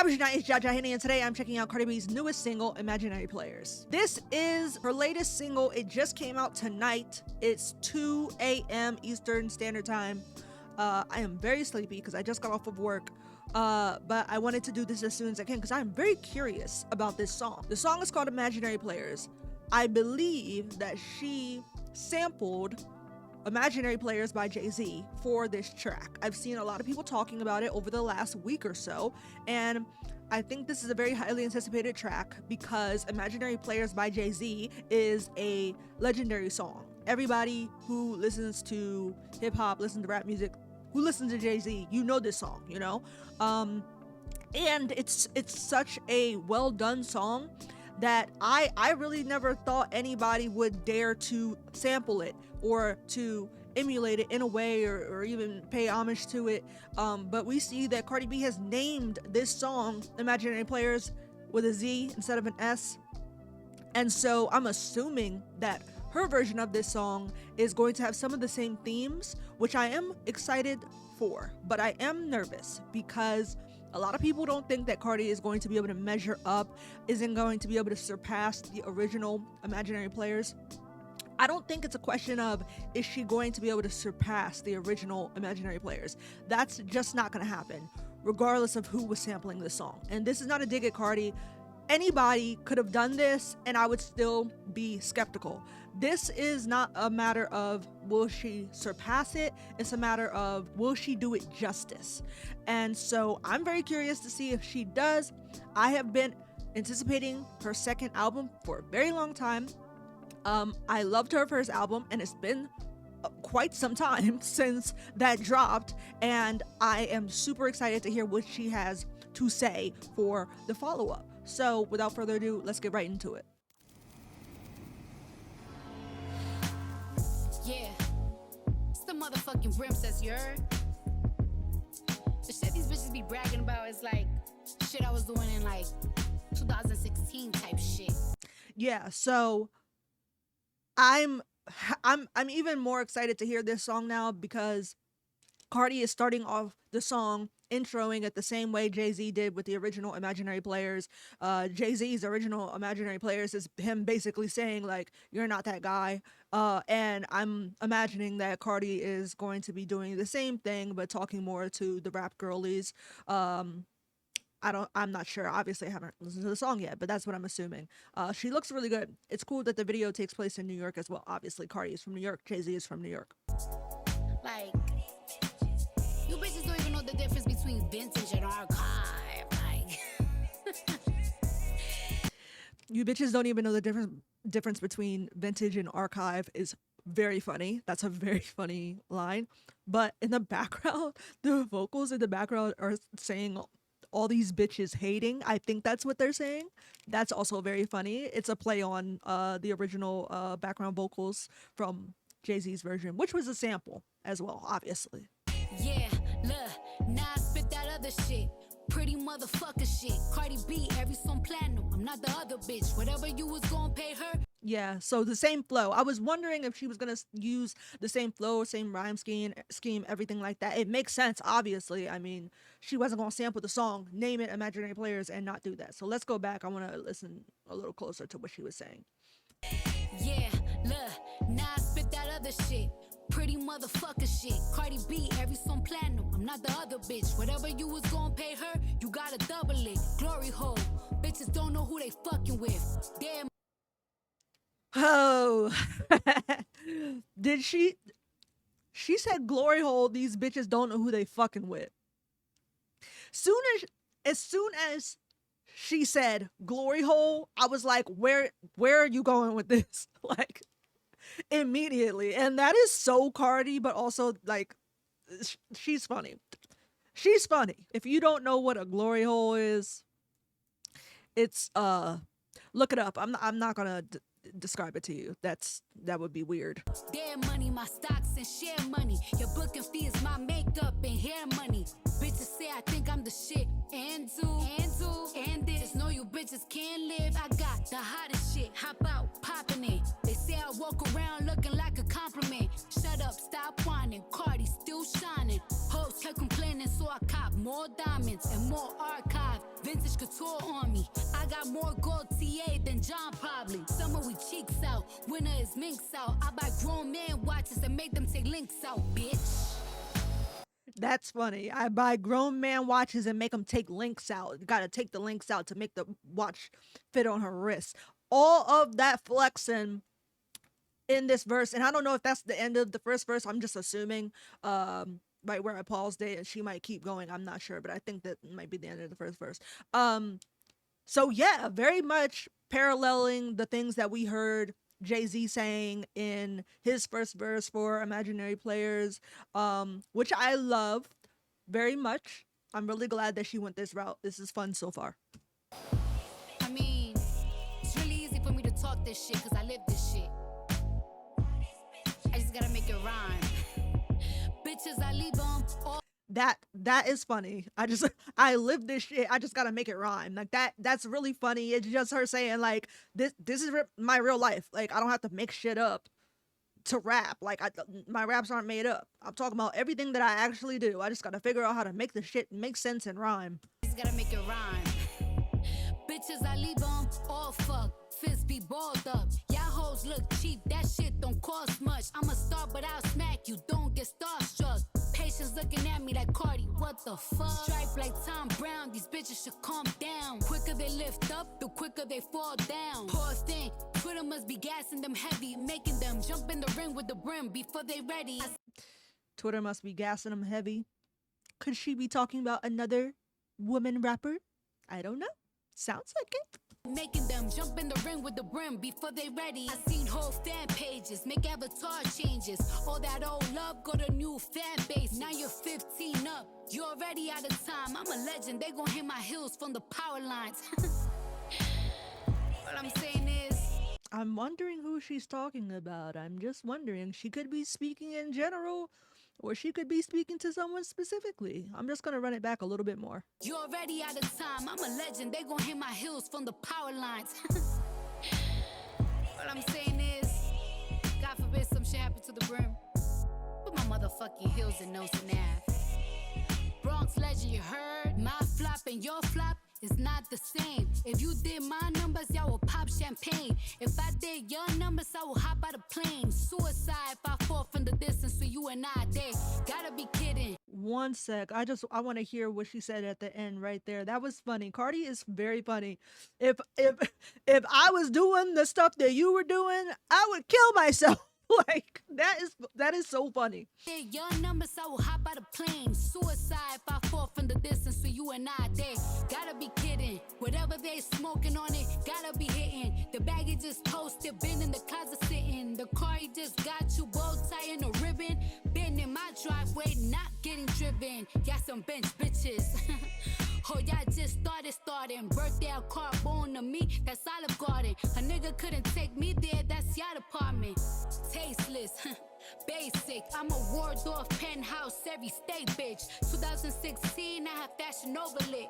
was your night, it's jahjahhenny, and today I'm checking out Cardi B's newest single, Imaginary Players. This is her latest single. It just came out tonight. It's 2 a.m. Eastern Standard Time. I am very sleepy because I just got off of work, but I wanted to do this as soon as I can because I'm very curious about this song. The song is called Imaginary Players. I believe that she sampled Imaginary Players by Jay-Z for this track. I've seen a lot of people talking about it over the last week or so, and I think this is a very highly anticipated track because Imaginary Players by Jay-Z is a legendary song. Everybody who listens to hip-hop, listens to rap music, who listens to Jay-Z, you know this song, you know? And it's such a well-done song that I really never thought anybody would dare to sample it or to emulate it in a way or even pay homage to it. But we see that Cardi B has named this song Imaginary Players with a Z instead of an S. And so I'm assuming that her version of this song is going to have some of the same themes, which I am excited for, but I am nervous because a lot of people don't think that Cardi is going to be able to measure up, isn't going to be able to surpass the original Imaginary Players. I don't think it's a question of, is she going to be able to surpass the original Imaginary Players? That's just not going to happen, regardless of who was sampling the song. And this is not a dig at Cardi. Anybody could have done this and I would still be skeptical. This is not a matter of will she surpass it, it's a matter of will she do it justice. And so I'm very curious to see if she does. I have been anticipating her second album for a very long time. I loved her first album and it's been quite some time since that dropped, and I am super excited to hear what she has to say for the follow-up. So without further ado, let's get right into it. Yeah, it's the motherfucking princess, you heard? The shit these bitches be bragging about is like shit I was doing in like 2016 type shit. Yeah, so I'm even more excited to hear this song now because Cardi is starting off the song introing it the same way Jay-Z did with the original Imaginary Players. Jay-Z's original Imaginary Players is him basically saying like, you're not that guy. And I'm imagining that Cardi is going to be doing the same thing, but talking more to the rap girlies. I'm not sure. Obviously I haven't listened to the song yet, but that's what I'm assuming. She looks really good. It's cool that the video takes place in New York as well. Obviously Cardi is from New York. Jay-Z is from New York. Like, you bitches don't even know the difference between vintage and archive. Like, you bitches don't even know the difference between vintage and archive is very funny. That's a very funny line. But in the background, the vocals in the background are saying all these bitches hating. I think that's what they're saying. That's also very funny. It's a play on the original background vocals from Jay-Z's version, which was a sample as well, obviously. yeah, look, now I spit that other shit. Pretty motherfucker shit. Cardi B, every song platinum. I'm not the other bitch. Whatever you was gonna pay her. Yeah, so the same flow. I was wondering if she was gonna use the same flow, same rhyme scheme, everything like that. It makes sense, obviously. I mean, she wasn't gonna sample the song, name it Imaginary Players, and not do that. So let's go back. I want to listen a little closer to what she was saying. Yeah, look, now I spit that other shit. Pretty motherfucker shit. Cardi B, every song platinum. I'm not the other bitch. Whatever you was gonna pay her, you gotta double it. Glory hole. Bitches don't know who they fucking with. Damn. Oh, did she said glory hole, these bitches don't know who they fucking with. As soon as she said glory hole, I was like, where are you going with this? Like, immediately. And that is so Cardi, but also like, she's funny. She's funny. If you don't know what a glory hole is, it's look it up. I'm not gonna describe it to you. That would be weird. Their money, my stocks and share money. Your booking fee is my makeup and hair money. Bitches say I think I'm the shit. And this. Know you bitches can't live. I got the hottest shit. Hop out, popping it. They say I walk around looking like a compliment. Shut up, stop whining. Cardi still shining. planning. Hoes kept complaining, so I cop more diamonds and more archive. Vintage couture on me. I got more gold TA than John probably. Summer we cheeks out, winter is minks out. I buy grown man watches and make them take links out, bitch. That's funny. I buy grown man watches and make them take links out. Gotta take the links out to make the watch fit on her wrist. All of that flexing in this verse, and I don't know if that's the end of the first verse. I'm just assuming, right where I paused it, and she might keep going. I'm not sure, but I think that might be the end of the first verse. So yeah, very much paralleling the things that we heard Jay-Z saying in his first verse for Imaginary Players, which I love very much. I'm really glad that she went this route. This is fun so far. I mean, it's really easy for me to talk this shit because I live this shit. I just gotta make it rhyme. Bitches, I leave them all. That is funny. I live this shit. I just gotta make it rhyme. Like that's really funny. It's just her saying like this is my real life. Like I don't have to make shit up to rap. Like my raps aren't made up. I'm talking about everything that I actually do. I just gotta figure out how to make the shit make sense and rhyme. Just gotta make it rhyme. Bitches, I leave them all fuck. Fists be balled up. Y'all hoes look cheap. That shit don't cost much. I'm a star, but I'll smack you. Don't get starstruck. Patience looking at me like Cardi. What the fuck? Stripe like Tom Brown. These bitches should calm down. Quicker they lift up, the quicker they fall down. Poor thing. Twitter must be gassing them heavy, making them jump in the ring with the brim before they ready. Twitter must be gassing them heavy. Could she be talking about another woman rapper? I don't know. Sounds like it. Making them jump in the ring with the brim before they ready. I seen whole fan pages, make avatar changes. All that old love got a new fan base. Now you're 15 up, you're already out of time. I'm a legend, they gon' hit my heels from the power lines. What I'm saying is, I'm wondering who she's talking about. I'm just wondering. She could be speaking in general, or she could be speaking to someone specifically. I'm just gonna run it back a little bit more. you're already out of time. I'm a legend, they gon' hit my heels from the power lines. What I'm saying is, God forbid some shit happen to the brim. Put my motherfucking heels in nose and ass. Bronx legend, you heard? My flop and your flop is not the same. If you did my numbers, y'all will pop champagne. If I did your numbers, I will hop out of plane. Suicide if I fall from the distance, so you and I there. Gotta be kidding. One sec. I want to hear what she said at the end right there. That was funny. Cardi is very funny. If I was doing the stuff that you were doing, I would kill myself. Like that is so funny. Your numbers, I will hop out of plane. Suicide if I fall from the distance, so you and I there. Gotta be kidding. Whatever they smoking on it, gotta be hitting. The baggie just posted, been in the closet sitting. The car he just got you, bow tie and a ribbon. Been in my driveway, not getting driven. Got some bench bitches. Oh, y'all just starting. Birthday a car born to me, that's Olive Garden. A nigga couldn't take me there, that's your department. Tasteless, basic. I'm a Waldorf penthouse, every state bitch. 2016, I have fashion overlit.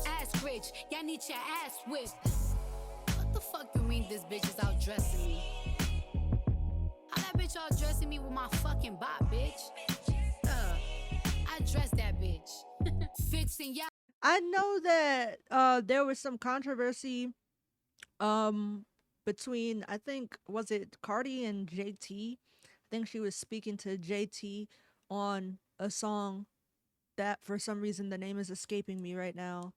Ass rich, y'all need your ass whipped. What the fuck you mean this bitch is out dressing me? How that bitch out dressing me with my fucking bot, bitch? I dressed that bitch. Fixing y'all. I know that there was some controversy between, I think, was it Cardi and JT? I think she was speaking to JT on a song that for some reason the name is escaping me right now.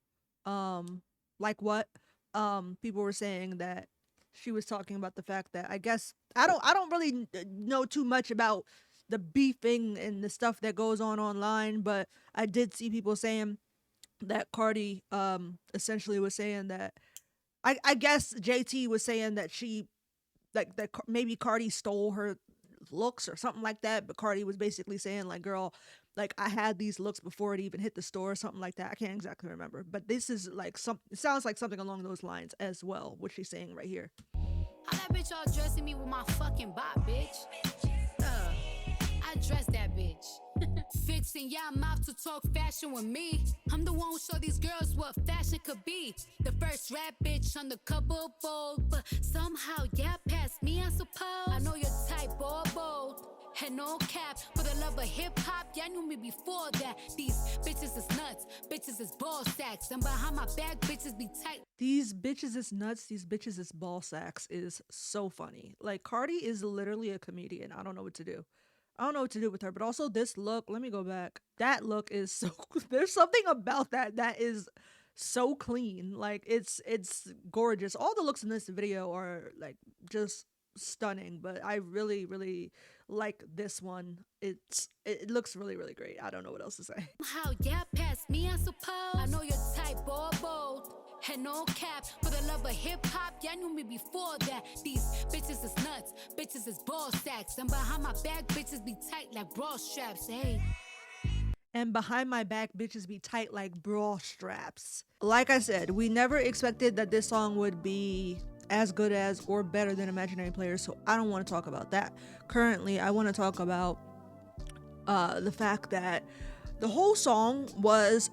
Like what? People were saying that she was talking about the fact that I guess I don't really know too much about the beefing and the stuff that goes on online, but I did see people saying that Cardi essentially was saying that I guess JT was saying that she like that maybe Cardi stole her looks or something like that, but Cardi was basically saying like, girl, like I had these looks before it even hit the store or something like that. I can't exactly remember, but this is like it sounds like something along those lines as well, what she's saying right here. How that bitch all dressing me with my fucking bot, bitch? I dressed that bitch. Fixing y'all mouth to talk fashion with me. I'm the one who show these girls what fashion could be. The first rap bitch on the cover of Vogue, but somehow y'all passed me, I suppose. I know your type, bold. And no cap, for the love of hip-hop, y'all knew me before that. These bitches is nuts, bitches is ball sacks. And behind my back, bitches be tight. These bitches is nuts, these bitches is ball sacks is so funny. Like, Cardi is literally a comedian. I don't know what to do. I don't know what to do with her. But also this look, let me go back. That look is so, there's something about that is so clean. Like, it's gorgeous. All the looks in this video are like just stunning, but I really like this one. It looks really great. I don't know what else to say. How yeah, past me, I suppose. I know your type, bold. And no cap, for the love of hip-hop, y'all knew me before that. These bitches is nuts, bitches is ball sacks. And behind my back, bitches be tight like bra straps, hey. And behind my back, bitches be tight like bra straps. Like I said, we never expected that this song would be as good as or better than Imaginary Players, so I don't want to talk about that. Currently, I want to talk about the fact that the whole song was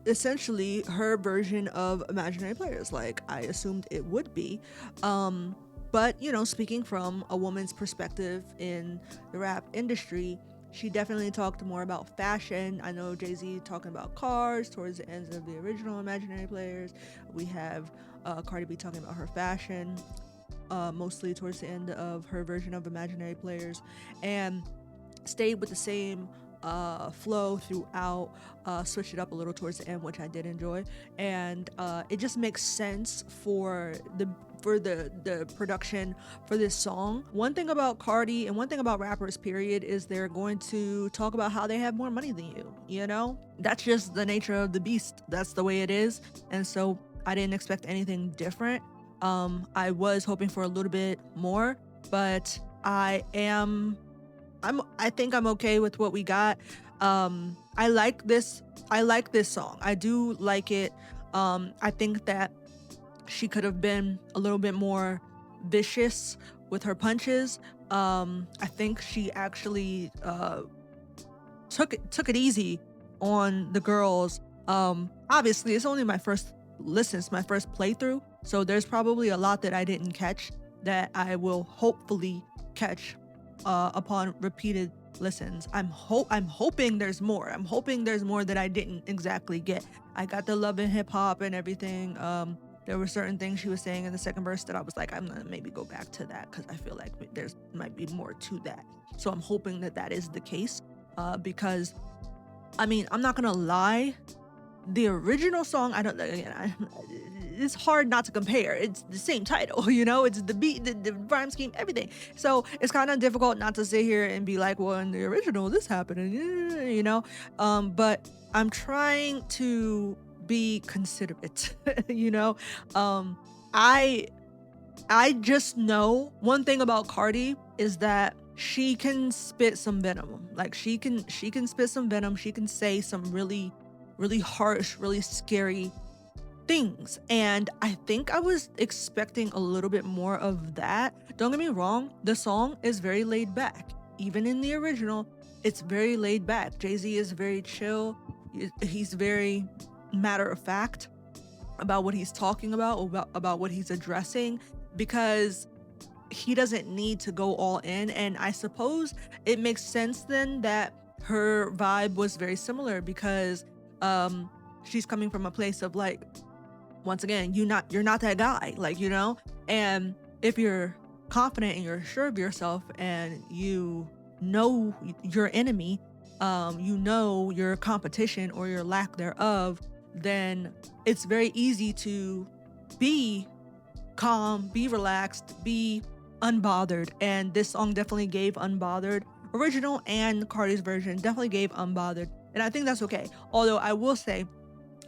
essentially her version of Imaginary Players, like I assumed it would be. But, you know, speaking from a woman's perspective in the rap industry, she definitely talked more about fashion. I know Jay-Z talking about cars towards the ends of the original Imaginary Players. We have Cardi B talking about her fashion, mostly towards the end of her version of Imaginary Players, and stayed with the same flow throughout, switch it up a little towards the end, which I did enjoy, and it just makes sense for the production for this song. One thing about Cardi and one thing about rappers period is they're going to talk about how they have more money than you know? That's just the nature of the beast. That's the way it is. And so I didn't expect anything different. I was hoping for a little bit more, but I think I'm okay with what we got. I like this song. I do like it. I think that she could have been a little bit more vicious with her punches. I think she actually took it easy on the girls. Obviously it's only my first listen, it's my first playthrough, so there's probably a lot that I didn't catch that I will hopefully catch upon repeated listens. I'm hoping there's more. I'm hoping there's more that I didn't exactly get. I got the love and hip hop and everything. There were certain things she was saying in the second verse that I was like, I'm gonna maybe go back to that because I feel like there's might be more to that. So I'm hoping that is the case, because I mean, I'm not gonna lie, the original song, it's hard not to compare. It's the same title, you know, it's the beat, the rhyme scheme, everything. So it's kind of difficult not to sit here and be like, well, in the original this happened, and you know, but I'm trying to be considerate. You know, I just know one thing about Cardi is that she can spit some venom. Like she can spit some venom. She can say some really harsh, really scary things, and I think I was expecting a little bit more of that. Don't get me wrong, the song is very laid back. Even in the original, it's very laid back. Jay-Z is very chill. He's very matter of fact about what he's talking about what he's addressing, because he doesn't need to go all in. And I suppose it makes sense then that her vibe was very similar, because she's coming from a place of like, once again, you're not that guy, like, you know. And if you're confident and you're sure of yourself and you know your enemy, you know your competition or your lack thereof, then it's very easy to be calm, be relaxed, be unbothered. And this song definitely gave unbothered. Original and Cardi's version definitely gave unbothered, and I think that's okay. Although I will say,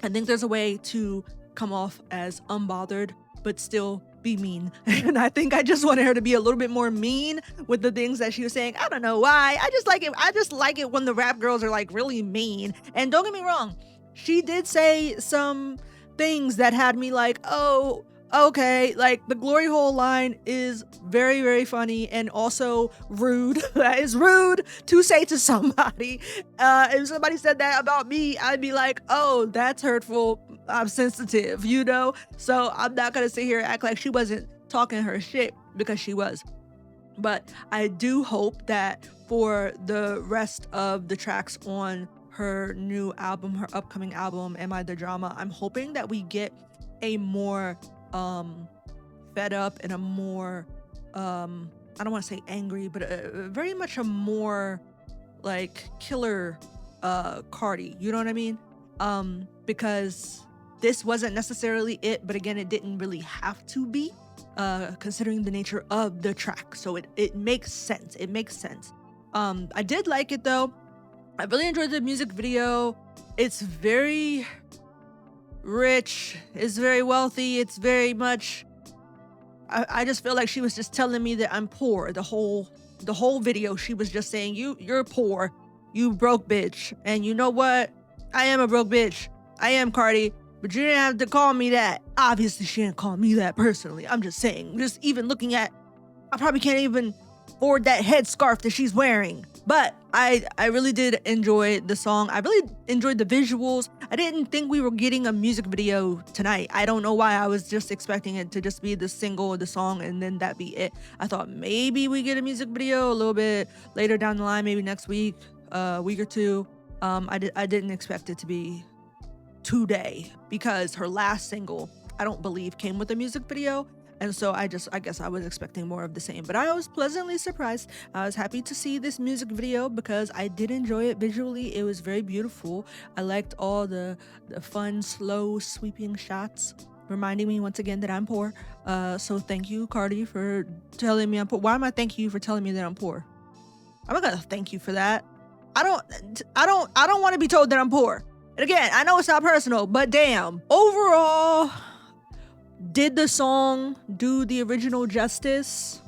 I think there's a way to come off as unbothered but still be mean. And I think I just wanted her to be a little bit more mean with the things that she was saying. I don't know why. I just like it when the rap girls are like really mean. And don't get me wrong, she did say some things that had me like, oh, okay. Like the glory hole line is very funny and also rude. That is rude to say to somebody. If somebody said that about me, I'd be like, oh, that's hurtful. I'm sensitive, you know? So I'm not gonna sit here and act like she wasn't talking her shit, because she was. But I do hope that for the rest of the tracks on her new album, her upcoming album, Am I the Drama, I'm hoping that we get a more fed up and a more I don't want to say angry, but very much a more like killer Cardi, you know what I mean? Because this wasn't necessarily it, but again, it didn't really have to be, considering the nature of the track. So it makes sense. It makes sense. I did like it though. I really enjoyed the music video. It's very rich. It's very wealthy. It's very much. I just feel like she was just telling me that I'm poor. The whole video, she was just saying you're poor, you broke bitch, and you know what? I am a broke bitch. I am Cardi. But you didn't have to call me that. Obviously, she didn't call me that personally. I'm just saying, just even looking at, I probably can't even afford that headscarf that she's wearing. But I really did enjoy the song. I really enjoyed the visuals. I didn't think we were getting a music video tonight. I don't know why. I was just expecting it to just be the single of the song and then that be it. I thought maybe we get a music video a little bit later down the line, maybe next week, week or two. I didn't expect it to be today because her last single, I don't believe, came with a music video. And so I guess I was expecting more of the same, but I was pleasantly surprised. I was happy to see this music video because I did enjoy it visually. It was very beautiful. I liked all the fun, slow, sweeping shots, reminding me once again that I'm poor. So thank you, Cardi, for telling me I'm poor. Why am I thanking you for telling me that I'm poor? I'm not gonna thank you for that. I don't want to be told that I'm poor. And again, I know it's not personal, but damn. Overall, did the song do the original justice?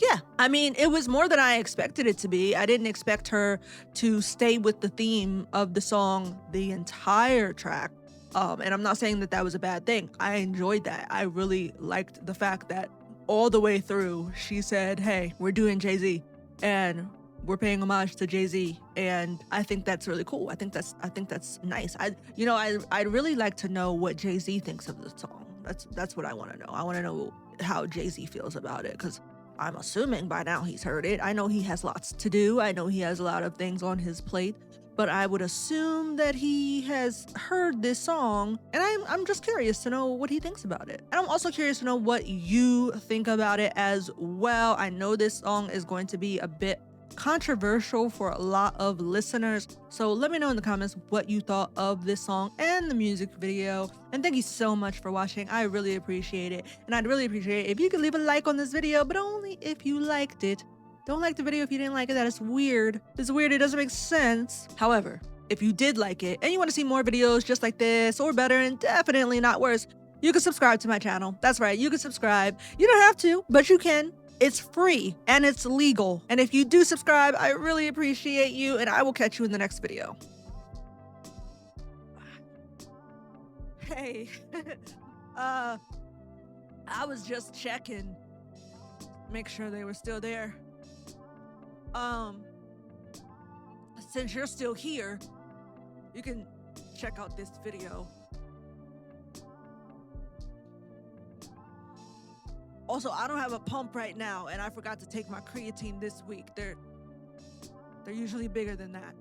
Yeah, I mean, it was more than I expected it to be. I didn't expect her to stay with the theme of the song the entire track. And I'm not saying that that was a bad thing. I enjoyed that. I really liked the fact that all the way through, she said, hey, we're doing Jay-Z. And we're paying homage to Jay-Z, and I think that's really cool. I think that's nice. I'd really like to know what Jay-Z thinks of the song. That's what I want to know. I want to know how Jay-Z feels about it, because I'm assuming by now he's heard it. I know he has lots to do. I know he has a lot of things on his plate, but I would assume that he has heard this song, and I'm just curious to know what he thinks about it. And I'm also curious to know what you think about it as well. I know this song is going to be a bit controversial for a lot of listeners, so let me know in the comments what you thought of this song and the music video. And thank you so much for watching. I really appreciate it, and I'd really appreciate it if you could leave a like on this video, but only if you liked it. Don't like the video if you didn't like it. That is weird. It's weird. It doesn't make sense. However, if you did like it and you want to see more videos just like this, or better, and definitely not worse, you can subscribe to my channel. That's right, you can subscribe. You don't have to, but you can. It's free and it's legal. And if you do subscribe, I really appreciate you, and I will catch you in the next video. Hey, I was just checking, make sure they were still there. Since you're still here, you can check out this video. Also, I don't have a pump right now, and I forgot to take my creatine this week. They're usually bigger than that.